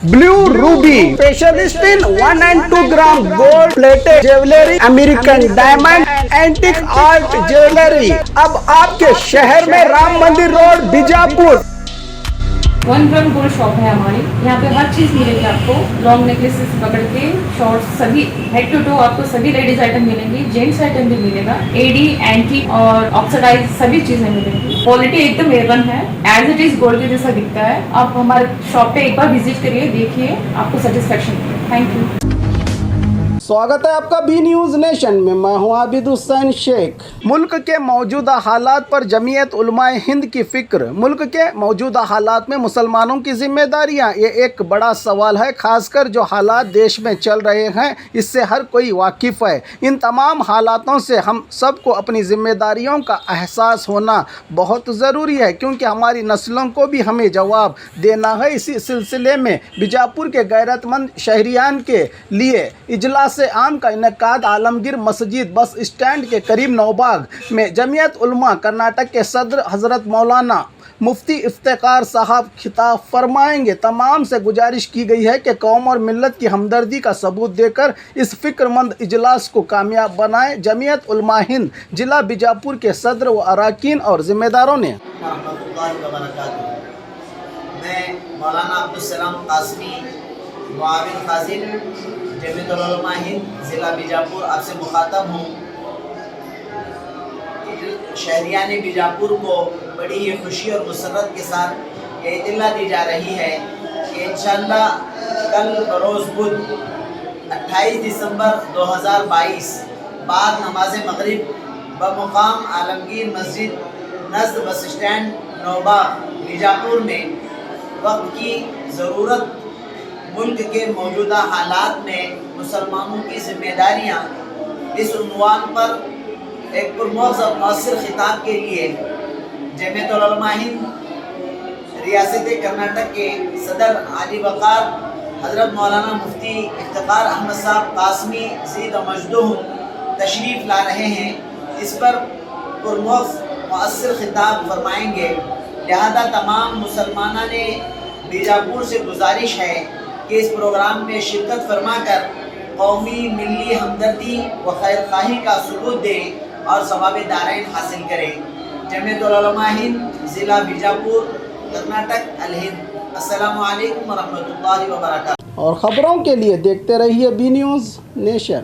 Blue Ruby, specialist in 1 and 2 gram gold plated jewelry, American diamond, antique art jewelry. अब आपके शहर में राम मंदिर road Bijapur. 1 gram gold shop है हमारी। यहाँ पे हर चीज़ मिलेगी आपको, लॉन्ग नेकलेसेस पकड़ के शॉर्ट्स, सभी हेड टू टो आपको सभी लेडीज आइटम मिलेंगी, जेंट्स आइटम भी मिलेगा, एडी एंटी और ऑक्सीडाइज सभी चीज़ें मिलेंगी। क्वालिटी एकदम A1 है, एज इट इज गोल्ड के जैसा दिखता है। आप हमारे शॉप पे एक बार विजिट करिए, देखिए, आपको सेटिस्फेक्शन मिलेगा। Thank you. स्वागत है आपका बी न्यूज नेशन में। मैं हूं आबिद हुसैन शेख। मुल्क के मौजूदा हालात पर जमीयत उलमाए हिंद की फिक्र। मुल्क के मौजूदा हालात में मुसलमानों की जिम्मेदारियां, ये एक बड़ा सवाल है। खासकर जो हालात देश में चल रहे हैं, इससे हर कोई वाकिफ़ है। इन तमाम हालातों से हम सबको अपनी जिम्मेदारियों का एहसास होना बहुत ज़रूरी है, क्योंकि हमारी नस्लों को भी हमें जवाब देना है। इसी सिलसिले में बीजापुर के गैरतमंद शहरियान के लिए इजलास आम का इनेकाद आलमगीर मस्जिद बस स्टैंड के करीब नौबाग में जमीयत उलमा कर्नाटक के सदर हज़रत मौलाना मुफ्ती इफ्तिकार साहब खिताब फरमाएंगे। तमाम से गुजारिश की गई है कि कौम और मिल्लत की हमदर्दी का सबूत देकर इस फिक्रमंद इजलास को कामयाब बनाएं। जमीयत उलमा हिंद जिला बीजापुर के सदर व अरकान और ज़िम्मेदारों ने मैं मौलाना अब्दुल सलाम कासमी मुआविन खाजिन जमीयत उलमा हिंद ज़िला बीजापुर आपसे मुखातब हूँ। शहरियान बीजापुर को बड़ी ही खुशी और मुसर्रत के साथ ये इत्तला दी जा रही है कि इंशाअल्लाह कल बरोज़ बुध 28 दिसंबर 2022 बाद नमाज मगरिब बमुकाम आलमगीर मस्जिद नज़द बस स्टैंड नौबाग बीजापुर में वक्त की ज़रूरत, मुल्क के मौजूदा हालात में मुसलमानों की जिम्मेदारियाँ, इस उन्वान पर एक पुरमौज़ और मौसर खिताब के लिए जमीयत उलमा हिंद रियासत कर्नाटक के सदर आली वक़ार हज़रत मौलाना मुफ्ती इफ्तिकार अहमद साहब कासमी ज़ीद मजदूह तशरीफ़ ला रहे हैं। इस पर पुरमौज़ मौसर खिताब फरमाएंगे। लिहाजा तमाम मुसलमाना ने बीजापुर से गुजारिश है कि इस प्रोग्राम में शिरकत फरमाकर कौमी मिली हमदर्दी व खैर खाही का सबूत दें और सवाब दारैन हासिल करें। जमीयत उलमा हिंद ज़िला बीजापुर कर्नाटक अल हिंद। अस्सलामु अलैकुम व रहमतुल्लाहि व बरकातहू। और ख़बरों के लिए देखते रहिए बी न्यूज़ नेशन।